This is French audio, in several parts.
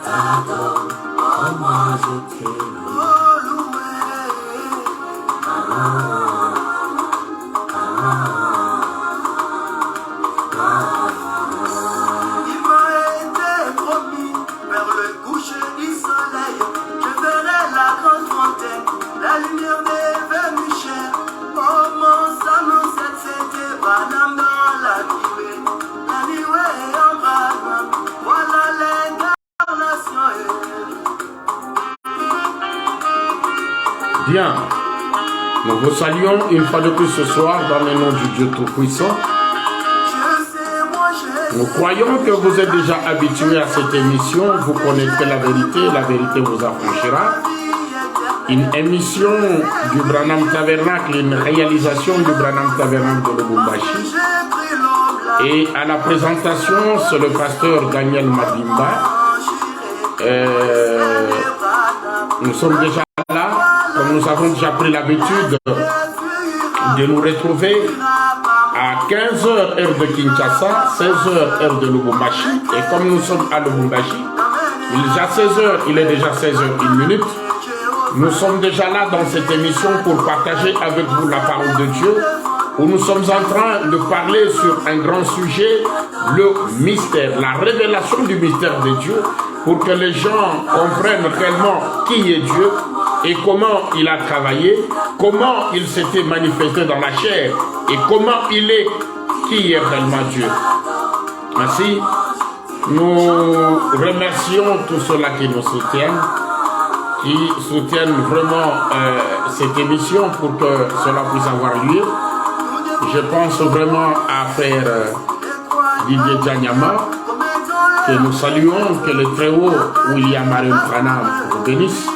t'adore, oh moi je t'aime. Il m'a été promis vers le coucher du soleil, je verrai la grande fontaine, la lumière des venus chers. Oh mon Samuel, c'était Branham dans la nuée en Branham, voilà l'incarnation. Bien, nous vous saluons une fois de plus ce soir dans le nom du Dieu Tout-Puissant. Nous croyons que vous êtes déjà habitués à cette émission, vous connaissez la vérité vous affranchira. Une émission du Branham Tabernacle, une réalisation du Branham Tabernacle de Lubumbashi. Et à la présentation, c'est le pasteur Daniel Madimba. Nous sommes déjà là, comme nous avons déjà pris l'habitude de nous retrouver à 15h heure de Kinshasa, 16h heure de Lubumbashi. Et comme nous sommes à Lubumbashi, il est déjà 16h01. Nous sommes déjà là dans cette émission pour partager avec vous la parole de Dieu, où nous sommes en train de parler sur un grand sujet, le mystère, la révélation du mystère de Dieu, pour que les gens comprennent réellement qui est Dieu et comment il a travaillé, comment il s'était manifesté dans la chair et comment il est, qui est réellement Dieu. Ainsi, nous remercions tous ceux-là qui nous soutiennent, vraiment cette émission pour que cela puisse avoir lieu. Je pense vraiment à frère Didier Djanyama, que nous saluons, que le Très-Haut William Marion Branham vous bénisse.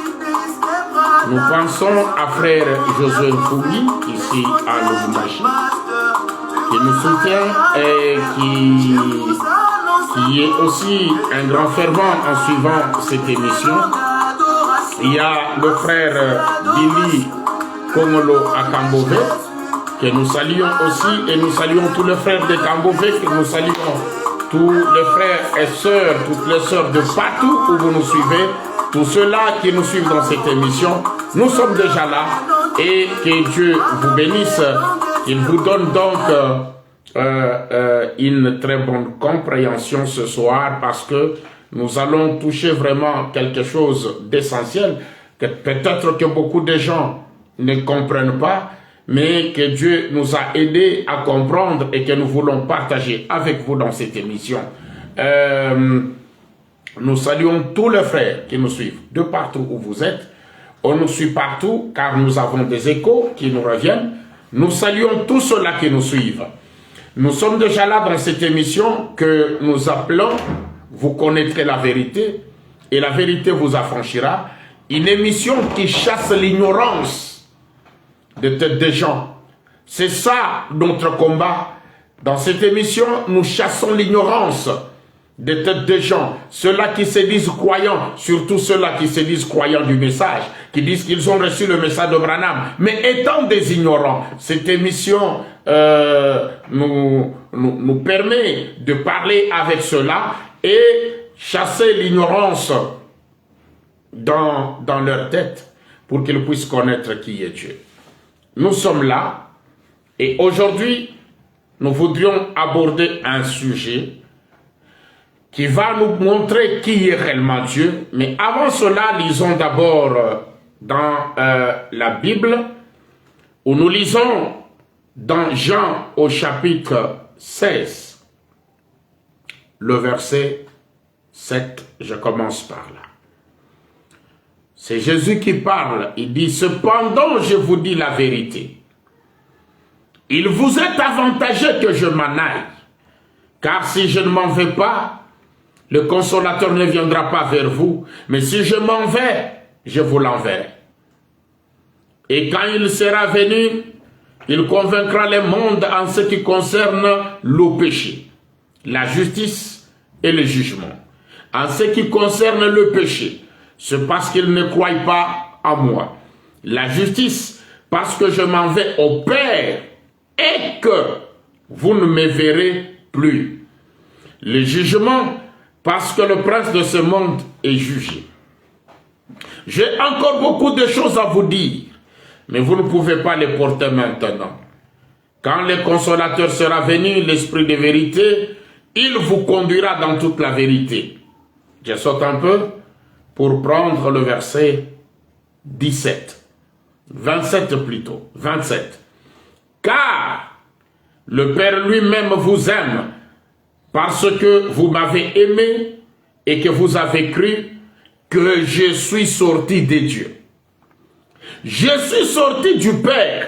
Nous pensons à frère Josué Fougi, ici à Lubumbashi, qui nous soutient et qui est aussi un grand fervent en suivant cette émission. Il y a le frère Billy Kongolo à Kambové, que nous saluons aussi, et nous saluons tous les frères de Kambové, que nous saluons tous les frères et sœurs, toutes les sœurs de partout où vous nous suivez, tous ceux-là qui nous suivent dans cette émission. Nous sommes déjà là, et que Dieu vous bénisse, qu'il vous donne donc une très bonne compréhension ce soir, parce que nous allons toucher vraiment quelque chose d'essentiel, que peut-être que beaucoup de gens ne comprennent pas, mais que Dieu nous a aidés à comprendre et que nous voulons partager avec vous dans cette émission. Nous saluons tous les frères qui nous suivent de partout où vous êtes. On nous suit partout car nous avons des échos qui nous reviennent. Nous saluons tous ceux-là qui nous suivent. Nous sommes déjà là dans cette émission que nous appelons « Vous connaîtrez la vérité et la vérité vous affranchira ». Une émission qui chasse l'ignorance de tête des gens. C'est ça notre combat. Dans cette émission, nous chassons l'ignorance des têtes des gens. Ceux-là qui se disent croyants, surtout ceux-là qui se disent croyants du message, qui disent qu'ils ont reçu le message de Branham, mais étant des ignorants. Cette émission nous permet de parler avec ceux-là et chasser l'ignorance dans leur tête pour qu'ils puissent connaître qui est Dieu. Nous sommes là et aujourd'hui, nous voudrions aborder un sujet qui va nous montrer qui est réellement Dieu. Mais avant cela, lisons d'abord dans la Bible, où nous lisons dans Jean au chapitre 16, le verset 7, je commence par là. C'est Jésus qui parle, il dit « Cependant, je vous dis la vérité. Il vous est avantageux que je m'en aille, car si je ne m'en vais pas, le consolateur ne viendra pas vers vous, mais si je m'en vais, je vous l'enverrai. Et quand il sera venu, il convaincra le monde en ce qui concerne le péché, la justice et le jugement. En ce qui concerne le péché, c'est parce qu'il ne croit pas en moi. La justice, parce que je m'en vais au Père et que vous ne me verrez plus. Le jugement, parce que le prince de ce monde est jugé. J'ai encore beaucoup de choses à vous dire, mais vous ne pouvez pas les porter maintenant. Quand le consolateur sera venu, l'esprit de vérité, il vous conduira dans toute la vérité. Je saute un peu pour prendre le verset 17. 27 plutôt. 27. Car le Père lui-même vous aime parce que vous m'avez aimé et que vous avez cru que je suis sorti de Dieu. Je suis sorti du Père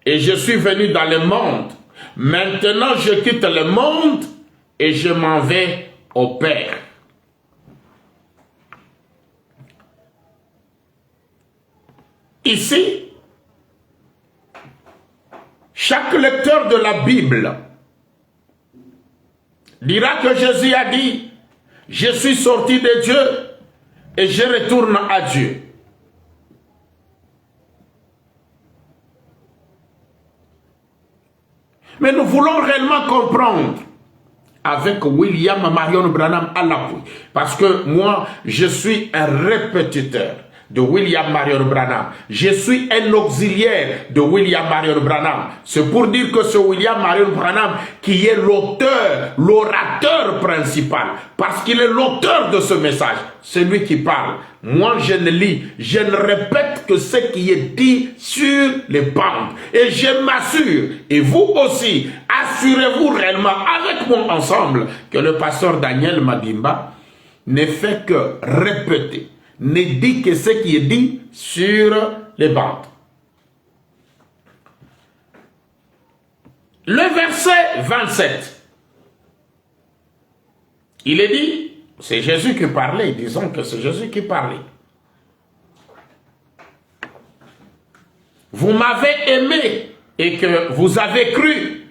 et je suis venu dans le monde. Maintenant, je quitte le monde et je m'en vais au Père. Ici, chaque lecteur de la Bible dira que Jésus a dit, je suis sorti de Dieu et je retourne à Dieu. Mais nous voulons réellement comprendre avec William Marion Branham à l'appui. Parce que moi, je suis un répétiteur de William Marion Branham. Je suis un auxiliaire de William Marion Branham. C'est pour dire que c'est William Marion Branham qui est l'auteur, l'orateur principal. Parce qu'il est l'auteur de ce message. C'est lui qui parle. Moi, je ne lis, je ne répète que ce qui est dit sur les bandes. Et je m'assure, et vous aussi, assurez-vous réellement avec moi ensemble que le pasteur Daniel Madimba ne fait que répéter, ne dit que ce qui est dit sur les bandes. Le verset 27, il est dit, c'est Jésus qui parlait, disons que c'est Jésus qui parlait. Vous m'avez aimé et que vous avez cru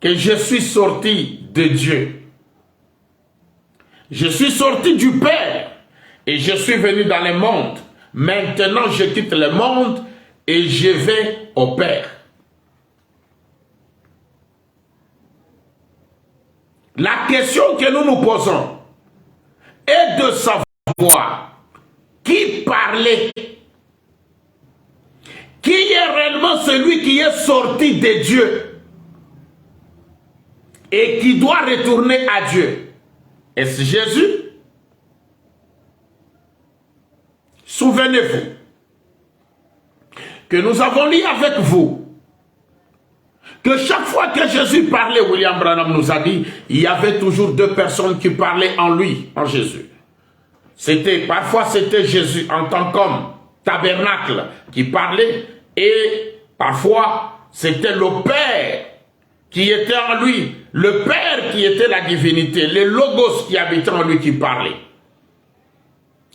que je suis sorti de Dieu. Je suis sorti du Père et je suis venu dans le monde. Maintenant, je quitte le monde et je vais au Père. La question que nous nous posons est de savoir qui parlait, qui est réellement celui qui est sorti de Dieu et qui doit retourner à Dieu. Est-ce Jésus? Souvenez-vous que nous avons lu avec vous que chaque fois que Jésus parlait, William Branham nous a dit, il y avait toujours deux personnes qui parlaient en lui, en Jésus. Parfois c'était Jésus en tant qu'homme, tabernacle, qui parlait, et parfois c'était le Père qui était en lui, le Père qui était la divinité, le Logos qui habitait en lui qui parlait.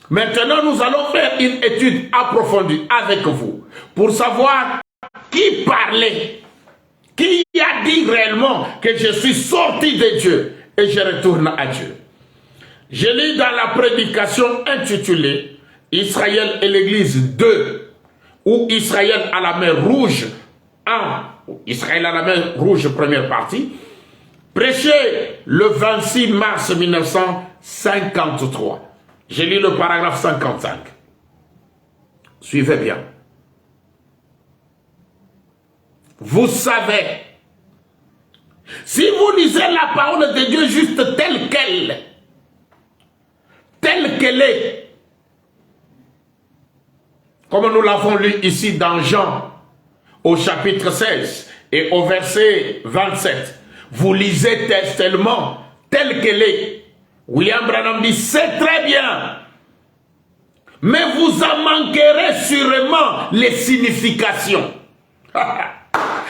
Maintenant, nous allons faire une étude approfondie avec vous pour savoir qui parlait. Qui a dit réellement que je suis sorti de Dieu et je retourne à Dieu? Je lis dans la prédication intitulée Israël et l'Église 2 ou Israël à la mer Rouge 1, Israël à la mer Rouge première partie, prêché le 26 mars 1953. Je lis le paragraphe 55. Suivez bien. Vous savez, si vous lisez la parole de Dieu juste telle qu'elle est, comme nous l'avons lu ici dans Jean, au chapitre 16 et au verset 27, vous lisez tellement telle qu'elle est. William Branham dit, c'est très bien, mais vous en manquerez sûrement les significations.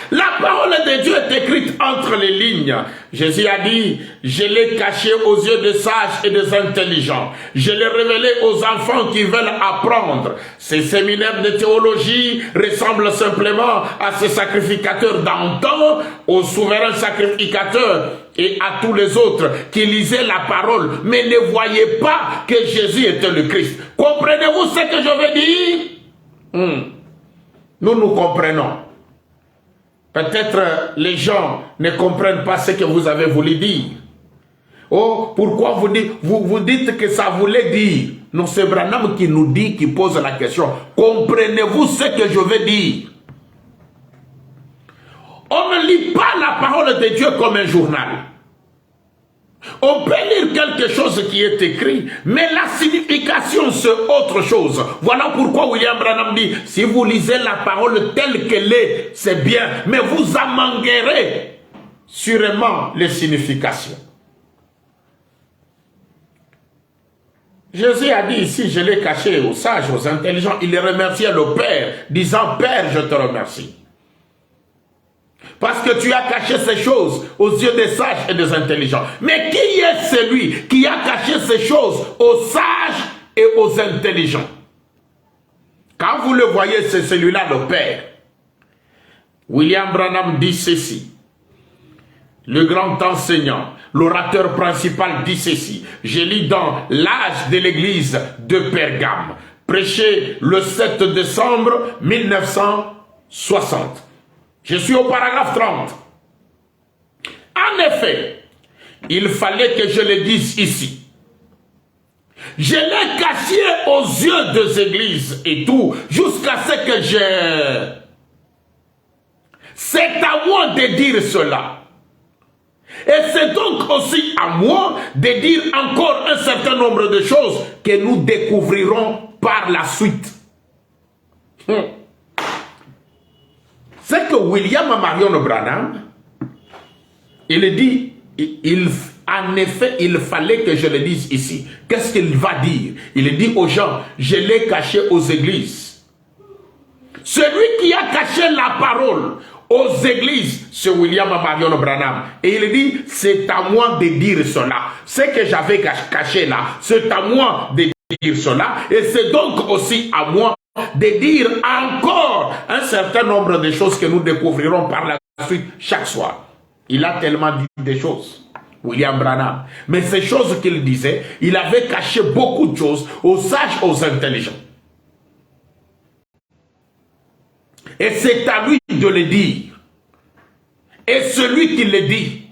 La parole de Dieu est écrite entre les lignes. Jésus a dit, je l'ai caché aux yeux des sages et des intelligents. Je l'ai révélé aux enfants qui veulent apprendre. Ces séminaires de théologie ressemblent simplement à ces sacrificateurs d'antan, aux souverains sacrificateurs et à tous les autres qui lisaient la parole, mais ne voyaient pas que Jésus était le Christ. Comprenez-vous ce que je veux dire? Nous comprenons. Peut-être les gens ne comprennent pas ce que vous avez voulu dire. Oh, pourquoi vous dites que ça voulait dire? Non, c'est Branham qui nous dit, qui pose la question. Comprenez-vous ce que je veux dire? On ne lit pas la parole de Dieu comme un journal. On peut lire quelque chose qui est écrit, mais la signification c'est autre chose. Voilà pourquoi William Branham dit, si vous lisez la parole telle qu'elle est, c'est bien, mais vous amanguerez sûrement les significations. Jésus a dit ici, je l'ai caché aux sages, aux intelligents. Il remerciait le Père, disant, Père, je te remercie. Parce que tu as caché ces choses aux yeux des sages et des intelligents. Mais qui est celui qui a caché ces choses aux sages et aux intelligents? Quand vous le voyez, c'est celui-là, le Père. William Branham dit ceci. Le grand enseignant, l'orateur principal dit ceci. Je lis dans l'âge de l'église de Pergame, prêché le 7 décembre 1960. Je suis au paragraphe 30. En effet, il fallait que je le dise ici. Je l'ai caché aux yeux des églises et tout, jusqu'à ce que je... C'est à moi de dire cela. Et c'est donc aussi à moi de dire encore un certain nombre de choses que nous découvrirons par la suite. C'est que William Marion Branham, il dit, en effet, il fallait que je le dise ici. Qu'est-ce qu'il va dire? Il dit aux gens, je l'ai caché aux églises. Celui qui a caché la parole aux églises, c'est William Marion Branham. Et il dit, c'est à moi de dire cela. Ce que j'avais caché là, c'est à moi de dire cela. Et c'est donc aussi à moi de dire encore un certain nombre de choses que nous découvrirons par la suite chaque soir. Il a tellement dit des choses, William Branham. Mais ces choses qu'il disait, il avait caché beaucoup de choses aux sages, aux intelligents. Et c'est à lui de le dire. Et celui qui le dit,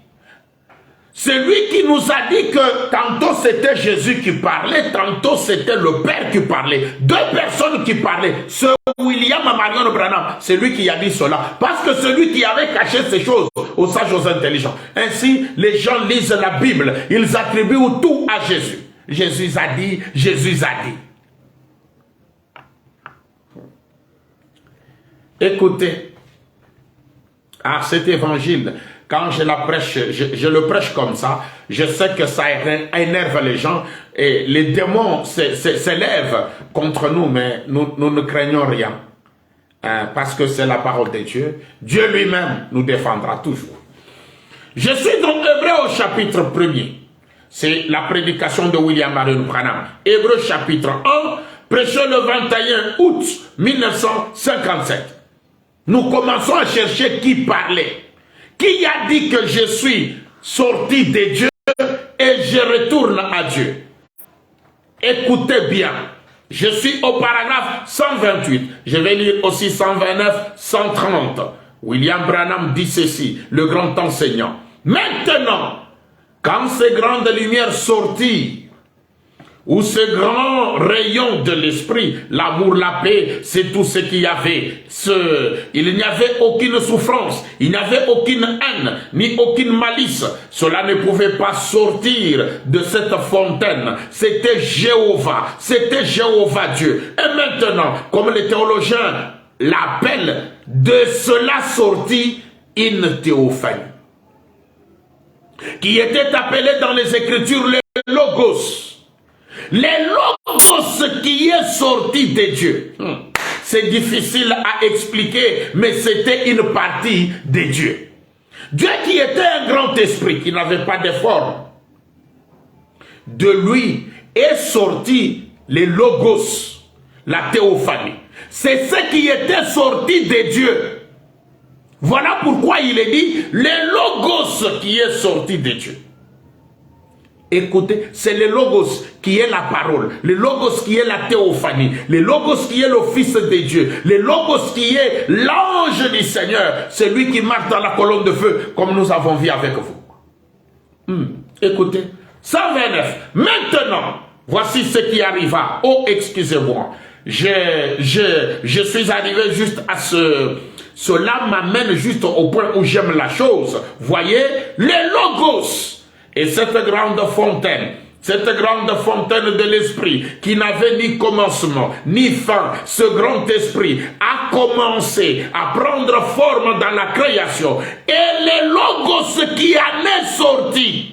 celui qui nous a dit que tantôt c'était Jésus qui parlait, tantôt c'était le Père qui parlait. Deux personnes qui parlaient. Ce William Marion Branham, c'est lui qui a dit cela. Parce que celui qui avait caché ces choses aux sages, aux intelligents. Ainsi, les gens lisent la Bible. Ils attribuent tout à Jésus. Jésus a dit, Jésus a dit. Écoutez, à cet évangile, quand je la prêche, je le prêche comme ça, je sais que ça énerve les gens et les démons s'élèvent contre nous, mais nous ne craignons rien. Parce que c'est la parole de Dieu. Dieu lui-même nous défendra toujours. Je suis dans Hébreux au chapitre 1er. C'est la prédication de William Marion Branham. Hébreux chapitre 1, prêché le 21 août 1957. Nous commençons à chercher qui parlait. Qui a dit que je suis sorti de Dieu et je retourne à Dieu? Écoutez bien. Je suis au paragraphe 128. Je vais lire aussi 129, 130. William Branham dit ceci, le grand enseignant. Maintenant, quand ces grandes lumières sortirent, où ce grand rayon de l'esprit, l'amour, la paix, c'est tout ce qu'il y avait. Il n'y avait aucune souffrance, il n'y avait aucune haine, ni aucune malice. Cela ne pouvait pas sortir de cette fontaine. C'était Jéhovah Dieu. Et maintenant, comme les théologiens l'appellent, de cela sortit une théophanie, qui était appelée dans les Écritures le Logos. Les logos qui est sorti de Dieu. C'est difficile à expliquer, mais c'était une partie de Dieu. Dieu qui était un grand esprit, qui n'avait pas de forme. De lui est sorti les logos, la théophanie. C'est ce qui était sorti de Dieu. Voilà pourquoi il est dit, les logos qui est sorti de Dieu. Écoutez, c'est le Logos qui est la parole, le Logos qui est la théophanie, le Logos qui est le Fils de Dieu, le Logos qui est l'ange du Seigneur, celui qui marche dans la colonne de feu, comme nous avons vu avec vous. Écoutez, 129. Maintenant, voici ce qui arriva. Oh, excusez-moi. Je suis arrivé juste à cela m'amène juste au point où j'aime la chose. Voyez, les logos et cette grande fontaine de l'esprit qui n'avait ni commencement ni fin, ce grand esprit a commencé à prendre forme dans la création et les logos qui en est sorti.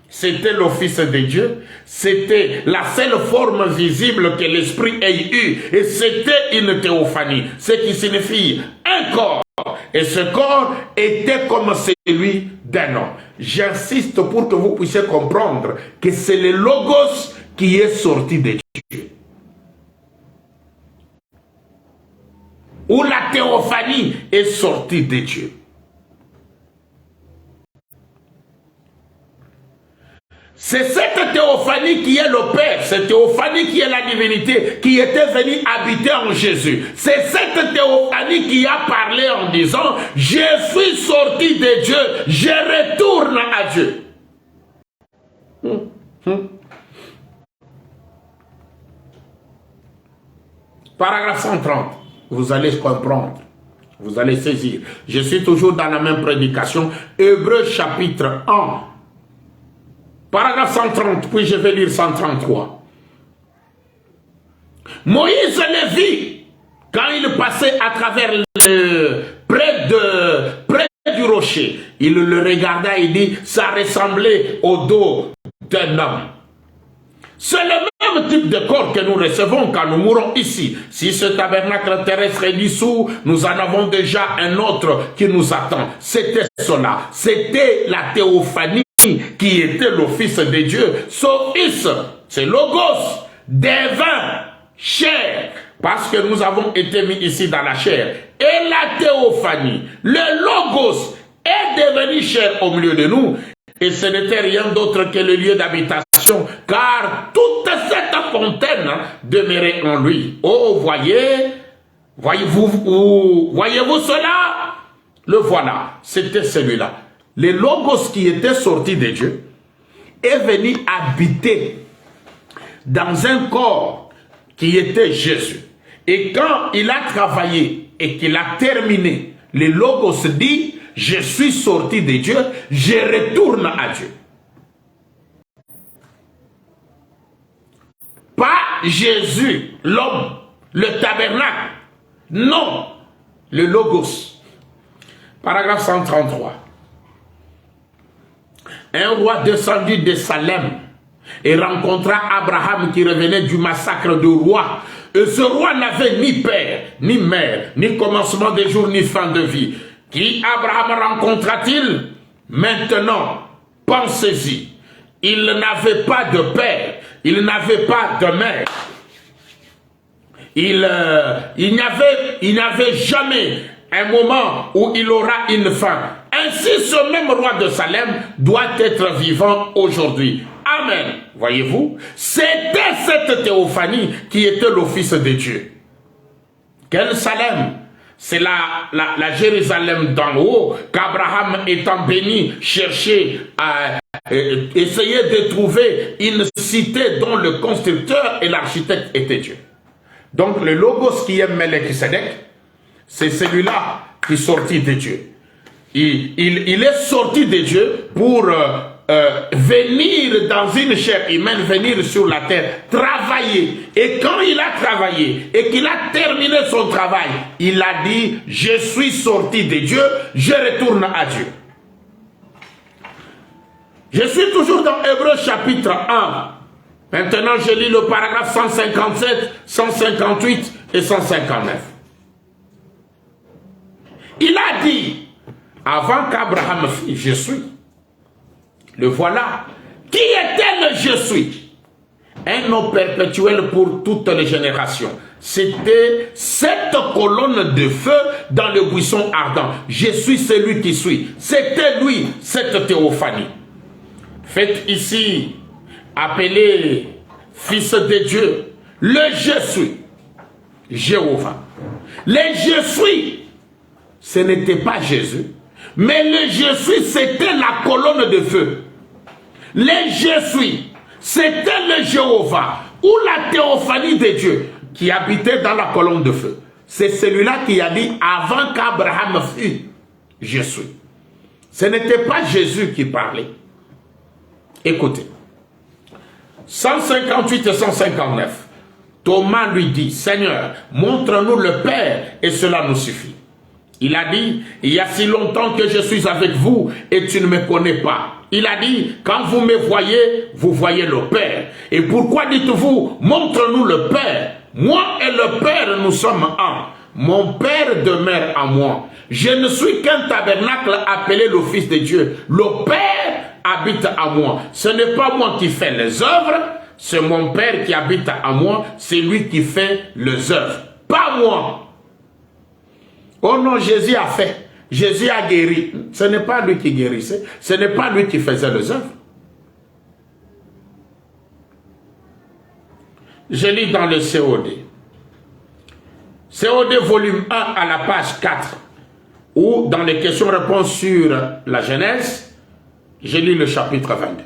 C'était l'office de Dieu, c'était la seule forme visible que l'esprit ait eue et c'était une théophanie, ce qui signifie un corps. Et ce corps était comme celui d'un homme. J'insiste pour que vous puissiez comprendre que c'est le logos qui est sorti de Dieu. Ou la théophanie est sortie de Dieu. C'est cette théophanie qui est le Père, cette théophanie qui est la divinité, qui était venue habiter en Jésus. C'est cette théophanie qui a parlé en disant, je suis sorti de Dieu, je retourne à Dieu. Paragraphe 130, vous allez comprendre, vous allez saisir. Je suis toujours dans la même prédication, Hébreux chapitre 1. Paragraphe 130, puis je vais lire 133. Moïse le vit quand il passait à travers près du rocher. Il le regarda et dit, ça ressemblait au dos d'un homme. C'est le même type de corps que nous recevons quand nous mourons ici. Si ce tabernacle terrestre est dissous, nous en avons déjà un autre qui nous attend. C'était cela. C'était la théophanie qui était l'office de Dieu. Son fils, c'est Logos, devint chair, parce que nous avons été mis ici dans la chair. Et la théophanie, le Logos est devenu chair au milieu de nous. Et ce n'était rien d'autre que le lieu d'habitation, car toute cette fontaine demeurait en lui. Oh, voyez-vous cela? Le voilà, c'était celui-là. Le Logos qui était sorti de Dieu est venu habiter dans un corps qui était Jésus. Et quand il a travaillé et qu'il a terminé, le Logos dit, je suis sorti de Dieu, je retourne à Dieu. Pas Jésus, l'homme, le tabernacle. Non, le Logos. Paragraphe 133. Un roi descendu de Salem et rencontra Abraham qui revenait du massacre de rois. Et ce roi n'avait ni père, ni mère, ni commencement de jour, ni fin de vie. Qui Abraham rencontra-t-il? Maintenant, pensez-y. Il n'avait pas de père, il n'avait pas de mère. Il n'avait jamais un moment où il aura une fin. Ainsi, ce même roi de Salem doit être vivant aujourd'hui. Amen. Voyez-vous, c'était cette théophanie qui était l'office de Dieu. Quel Salem? C'est la Jérusalem d'en haut qu'Abraham étant béni cherchait à essayer de trouver une cité dont le constructeur et l'architecte étaient Dieu. Donc le Logos qui est Melchisedec, c'est celui-là qui est sorti de Dieu. Il est sorti de Dieu pour venir dans une chair humaine, venir sur la terre, travailler. Et quand il a travaillé et qu'il a terminé son travail, il a dit, je suis sorti de Dieu, je retourne à Dieu. Je suis toujours dans Hébreux chapitre 1. Maintenant, je lis le paragraphe 157, 158 et 159. Il a dit, avant qu'Abraham fît, je suis. Le voilà. Qui était le je suis? Un nom perpétuel pour toutes les générations. C'était cette colonne de feu dans le buisson ardent. Je suis celui qui suis. C'était lui, cette théophanie. Faites ici, appelé Fils de Dieu, le je suis, Jéhovah. Le je suis, ce n'était pas Jésus, mais le je suis, c'était la colonne de feu. Les je suis, c'était le Jéhovah, ou la théophanie de Dieu qui habitait dans la colonne de feu. C'est celui-là qui a dit avant qu'Abraham fût, je suis. Ce n'était pas Jésus qui parlait. Écoutez, 158 et 159, Thomas lui dit, Seigneur, montre-nous le Père et cela nous suffit. Il a dit, il y a si longtemps que je suis avec vous et tu ne me connais pas. Il a dit, quand vous me voyez, vous voyez le Père. Et pourquoi dites-vous, montre-nous le Père? Moi et le Père, nous sommes un. Mon Père demeure en moi. Je ne suis qu'un tabernacle appelé le Fils de Dieu. Le Père habite en moi. Ce n'est pas moi qui fais les œuvres, c'est mon Père qui habite en moi. C'est lui qui fait les œuvres, pas moi. Oh non, Jésus a fait. Jésus a guéri. Ce n'est pas lui qui guérissait. Ce n'est pas lui qui faisait les œuvres. Je lis dans le COD. COD volume 1 à la page 4. Ou dans les questions-réponses sur la Genèse, je lis le chapitre 22.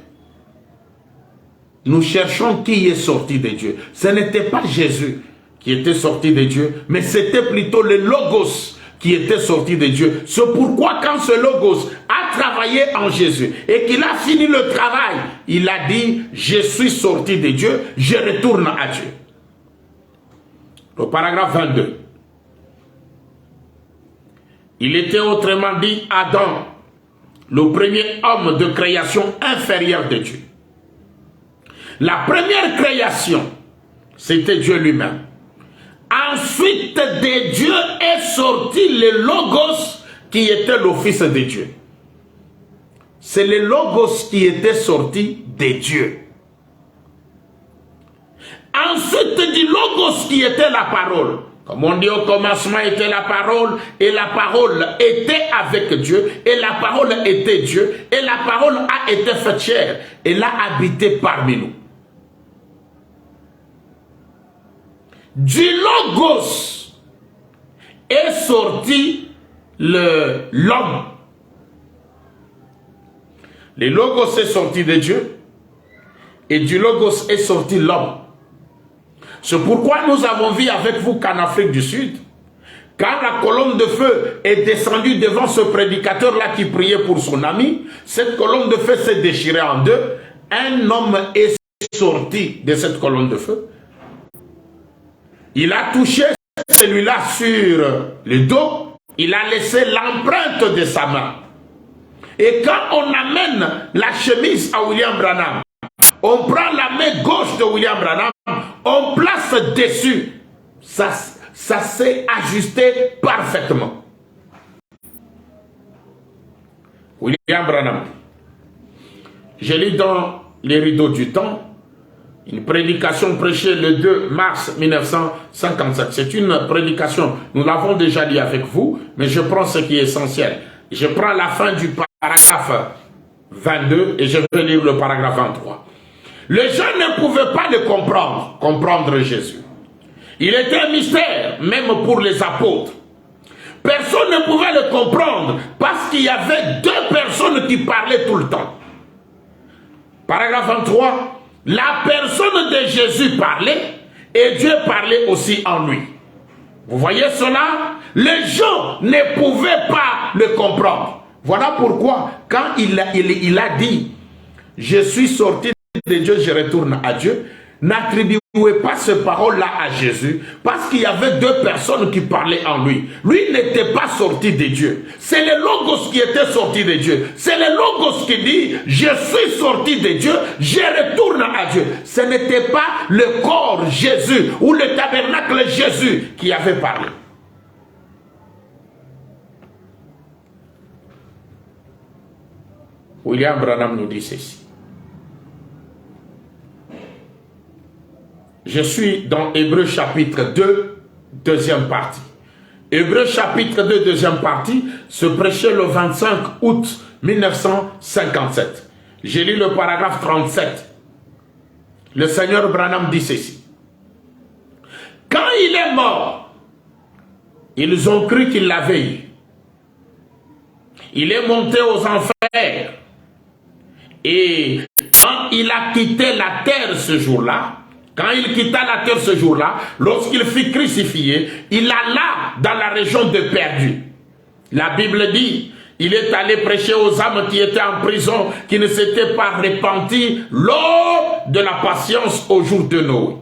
Nous cherchons qui est sorti de Dieu. Ce n'était pas Jésus qui était sorti de Dieu, mais c'était plutôt le Logos qui était sorti de Dieu. C'est pourquoi quand ce Logos a travaillé en Jésus et qu'il a fini le travail, il a dit, je suis sorti de Dieu, je retourne à Dieu. Le paragraphe 22. Il était autrement dit Adam, le premier homme de création inférieure de Dieu. La première création, c'était Dieu lui-même. Ensuite de Dieu est sorti le Logos qui était le Fils de Dieu. C'est le Logos qui était sorti de Dieu. Ensuite du Logos qui était la parole. Comme on dit au commencement était la parole, et la parole était avec Dieu, et la parole était Dieu, et la parole a été faite chair, et l'a habité parmi nous. Du Logos est sorti l'homme. Le Logos est sorti de Dieu, et du Logos est sorti l'homme. C'est pourquoi nous avons vu avec vous qu'en Afrique du Sud, quand la colonne de feu est descendue devant ce prédicateur-là qui priait pour son ami, cette colonne de feu s'est déchirée en deux. Un homme est sorti de cette colonne de feu. Il a touché celui-là sur le dos. Il a laissé l'empreinte de sa main. Et quand on amène la chemise à William Branham, on prend la main gauche de William Branham, on place dessus. Ça s'est ajusté parfaitement. William Branham. Je lis dans Les Rideaux du Temps, une prédication prêchée le 2 mars 1957. C'est une prédication, nous l'avons déjà lu avec vous, mais je prends ce qui est essentiel. Je prends la fin du paragraphe 22 et je vais lire le paragraphe 23. Les gens ne pouvaient pas le comprendre Jésus. Il était un mystère, même pour les apôtres. Personne ne pouvait le comprendre parce qu'il y avait deux personnes qui parlaient tout le temps. Paragraphe 23. La personne de Jésus parlait et Dieu parlait aussi en lui. Vous voyez cela? Les gens ne pouvaient pas le comprendre. Voilà pourquoi, quand il a dit « Je suis sorti de Dieu, je retourne à Dieu », n'attribuez pas cette parole-là à Jésus, parce qu'il y avait deux personnes qui parlaient en lui. Lui n'était pas sorti de Dieu. C'est le Logos qui était sorti de Dieu. C'est le Logos qui dit « Je suis sorti de Dieu, je retourne à Dieu ». Ce n'était pas le corps Jésus ou le tabernacle Jésus qui avait parlé. William Branham nous dit ceci. Je suis dans Hébreux chapitre 2, deuxième partie. Hébreux chapitre 2, deuxième partie, se prêchait le 25 août 1957. J'ai lu le paragraphe 37. Le Seigneur Branham dit ceci. Quand il est mort, ils ont cru qu'il l'avait eu. Il est monté aux enfers. Et quand il a quitté la terre ce jour-là, quand il quitta la terre ce jour-là, lorsqu'il fut crucifié, il alla dans la région de Perdu. La Bible dit, il est allé prêcher aux âmes qui étaient en prison, qui ne s'étaient pas repentis lors de la patience au jour de Noé.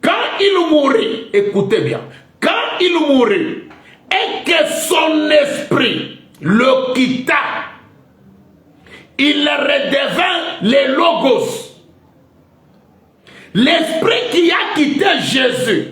Quand il mourut, écoutez bien, quand il mourut et que son esprit le quitta, il redevint le Logos. L'esprit qui a quitté Jésus,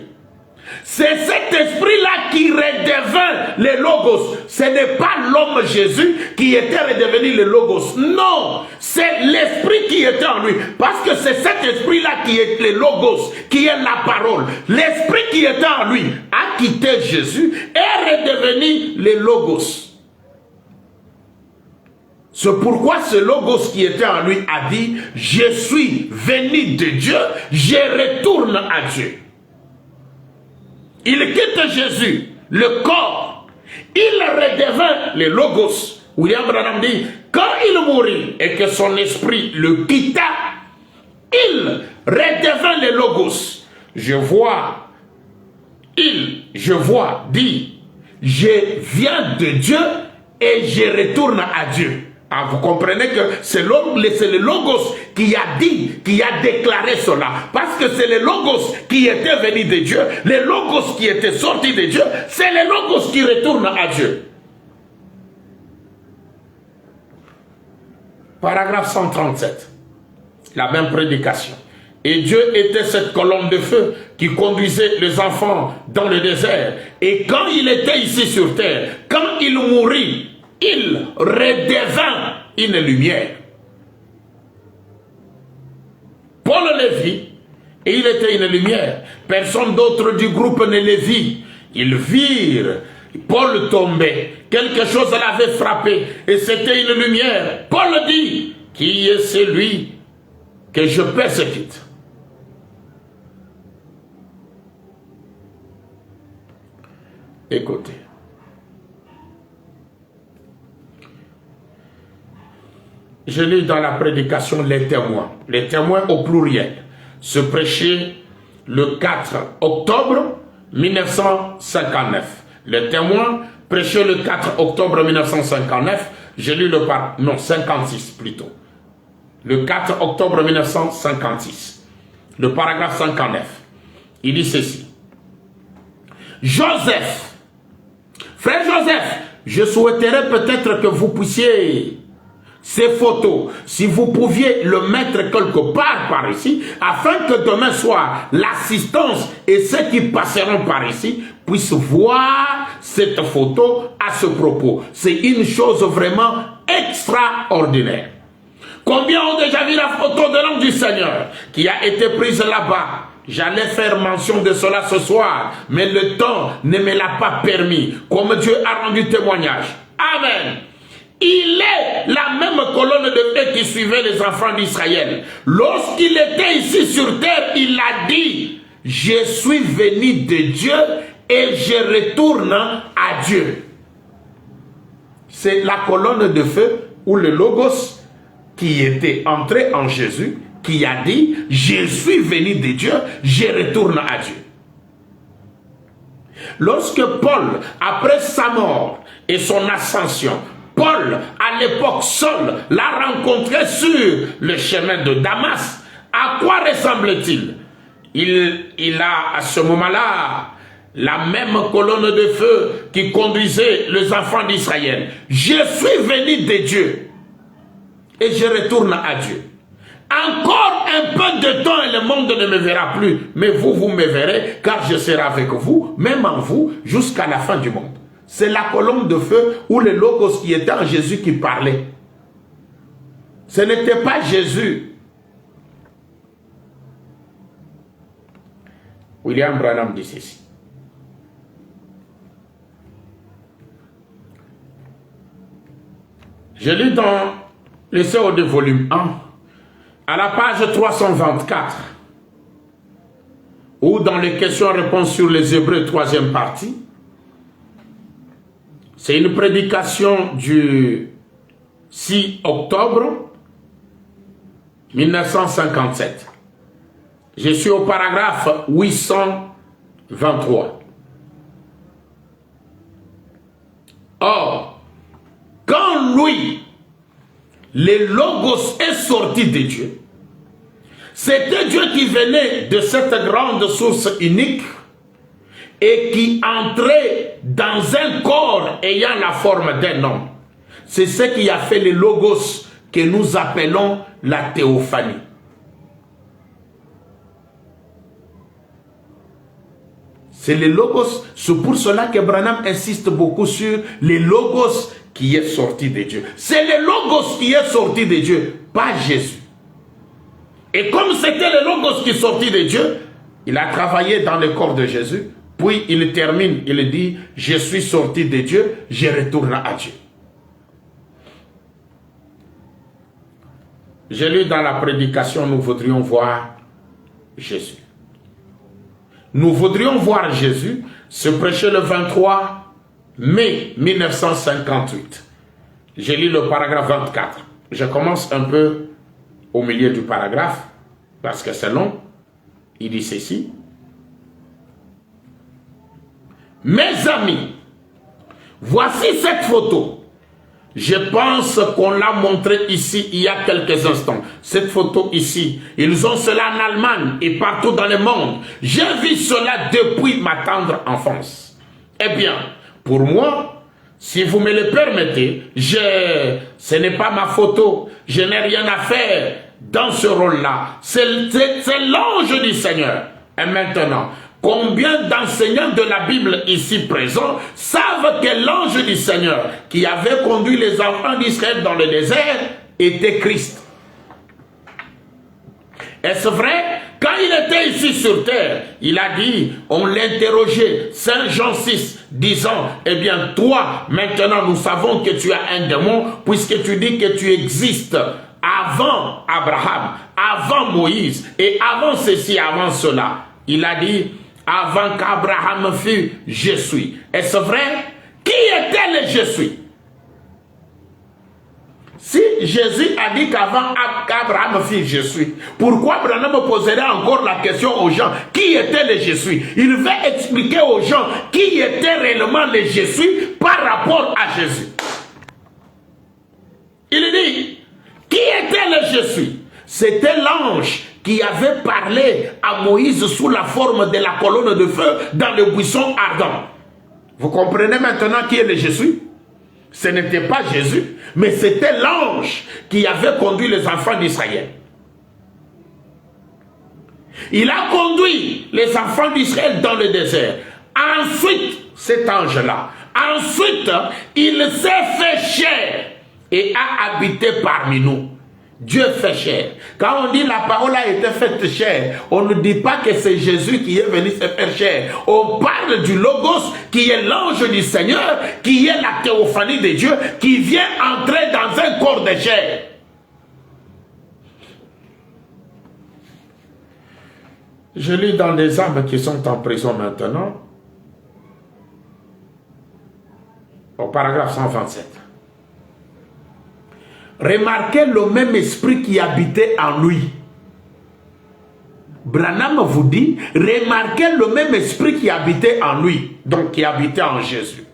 c'est cet esprit-là qui redevint le Logos. Ce n'est pas l'homme Jésus qui était redevenu le Logos. Non, c'est l'esprit qui était en lui. Parce que c'est cet esprit-là qui est le Logos, qui est la parole. L'esprit qui était en lui a quitté Jésus et est redevenu le Logos. C'est pourquoi ce Logos qui était en lui a dit, je suis venu de Dieu, je retourne à Dieu. Il quitte Jésus, le corps, il redevint le Logos. William Branham dit, quand il mourut et que son esprit le quitta, il redevint le Logos. Je vois, dit, je viens de Dieu et je retourne à Dieu. Ah, vous comprenez que c'est le Logos qui a dit, qui a déclaré cela. Parce que c'est le Logos qui était venu de Dieu, le Logos qui était sorti de Dieu, c'est le Logos qui retourne à Dieu. Paragraphe 137. La même prédication. Et Dieu était cette colonne de feu qui conduisait les enfants dans le désert. Et quand il était ici sur terre, quand il mourit, il redevint une lumière. Paul le vit et il était une lumière. Personne d'autre du groupe ne le vit. Ils virent Paul tomber. Quelque chose l'avait frappé et c'était une lumière. Paul dit, qui est celui que je persécute? Écoutez. Je lis dans la prédication les témoins au pluriel, se prêcher le 4 octobre 1959. Les témoins prêchés le 4 octobre 1959, je lis le 56 plutôt. Le 4 octobre 1956, le paragraphe 59, il dit ceci. Joseph, frère Joseph, je souhaiterais peut-être que vous puissiez... Ces photos, si vous pouviez le mettre quelque part par ici, afin que demain soir, l'assistance et ceux qui passeront par ici puissent voir cette photo à ce propos. C'est une chose vraiment extraordinaire. Combien ont déjà vu la photo de l'homme du Seigneur qui a été prise là-bas? J'allais faire mention de cela ce soir, mais le temps ne me l'a pas permis, comme Dieu a rendu témoignage. Amen. Il est la même colonne de feu qui suivait les enfants d'Israël. Lorsqu'il était ici sur terre, il a dit, je suis venu de Dieu et je retourne à Dieu. C'est la colonne de feu ou le Logos qui était entré en Jésus, qui a dit, je suis venu de Dieu, je retourne à Dieu. Lorsque Paul, après sa mort et son ascension, Paul, à l'époque seul, l'a rencontré sur le chemin de Damas. À quoi ressemble-t-il? Il a à ce moment-là la même colonne de feu qui conduisait les enfants d'Israël. Je suis venu de Dieu et je retourne à Dieu. Encore un peu de temps et le monde ne me verra plus, mais vous me verrez car je serai avec vous, même en vous, jusqu'à la fin du monde. C'est la colonne de feu ou le Logos qui était en Jésus qui parlait. Ce n'était pas Jésus. William Branham dit ceci. Je lis dans le CO2 volume 1, à la page 324, ou dans les questions-réponses sur les Hébreux, 3e partie. C'est une prédication du 6 octobre 1957. Je suis au paragraphe 823. Or, quand lui, le Logos est sorti de Dieu, c'était Dieu qui venait de cette grande source unique et qui entrait dans un corps ayant la forme d'un homme. C'est ce qui a fait le Logos que nous appelons la théophanie. C'est le Logos, c'est pour cela que Branham insiste beaucoup sur le Logos qui est sorti de Dieu. C'est le Logos qui est sorti de Dieu, pas Jésus. Et comme c'était le Logos qui est sorti de Dieu, il a travaillé dans le corps de Jésus, puis il termine, il dit, je suis sorti de Dieu, je retourne à Dieu. J'ai lu dans la prédication, nous voudrions voir Jésus. Nous voudrions voir Jésus se prêcher le 23 mai 1958. J'ai lu le paragraphe 24. Je commence un peu au milieu du paragraphe, parce que c'est long. Il dit ceci. Mes amis, voici cette photo. Je pense qu'on l'a montré ici il y a quelques instants. Cette photo ici, ils ont cela en Allemagne et partout dans le monde. J'ai vu cela depuis ma tendre enfance. Eh bien, pour moi, si vous me le permettez, ce n'est pas ma photo. Je n'ai rien à faire dans ce rôle-là. C'est l'ange du Seigneur. Et maintenant, combien d'enseignants de la Bible ici présents savent que l'ange du Seigneur qui avait conduit les enfants d'Israël dans le désert était Christ? Est-ce vrai? Quand il était ici sur terre, il a dit, on l'interrogeait, Saint Jean 6, disant, eh bien toi, maintenant nous savons que tu as un démon, puisque tu dis que tu existes avant Abraham, avant Moïse, et avant ceci, avant cela. Il a dit, avant qu'Abraham fût, je suis. Est-ce vrai? Qui était le je suis? Si Jésus a dit qu'avant qu'Abraham fût, je suis, pourquoi Branham me poserait encore la question aux gens, qui était le je suis? Il veut expliquer aux gens qui était réellement le je suis par rapport à Jésus. Il dit, qui était le je suis? C'était l'ange qui avait parlé à Moïse sous la forme de la colonne de feu dans le buisson ardent. Vous comprenez maintenant qui est le je suis? Ce n'était pas Jésus, mais c'était l'ange qui avait conduit les enfants d'Israël. Il a conduit les enfants d'Israël dans le désert. Ensuite, cet ange-là, ensuite, il s'est fait chair et a habité parmi nous. Dieu fait chair. Quand on dit la parole a été faite chair, on ne dit pas que c'est Jésus qui est venu se faire chair. On parle du Logos qui est l'ange du Seigneur, qui est la théophanie de Dieu, qui vient entrer dans un corps de chair. Je lis dans les âmes qui sont en prison maintenant, au paragraphe 127. Remarquez le même esprit qui habitait en lui. Branham vous dit, remarquez le même esprit qui habitait en lui, donc qui habitait en Jésus.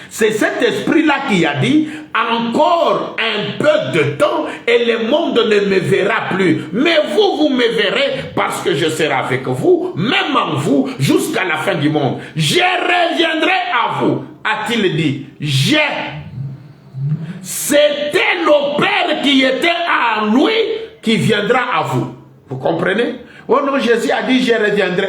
C'est cet esprit-là qui a dit, encore un peu de temps et le monde ne me verra plus. Mais vous, vous me verrez parce que je serai avec vous, même en vous, jusqu'à la fin du monde. Je reviendrai à vous, a-t-il dit. C'était le Père qui était en lui qui viendra à vous. Vous comprenez? Oh non, Jésus a dit, je reviendrai.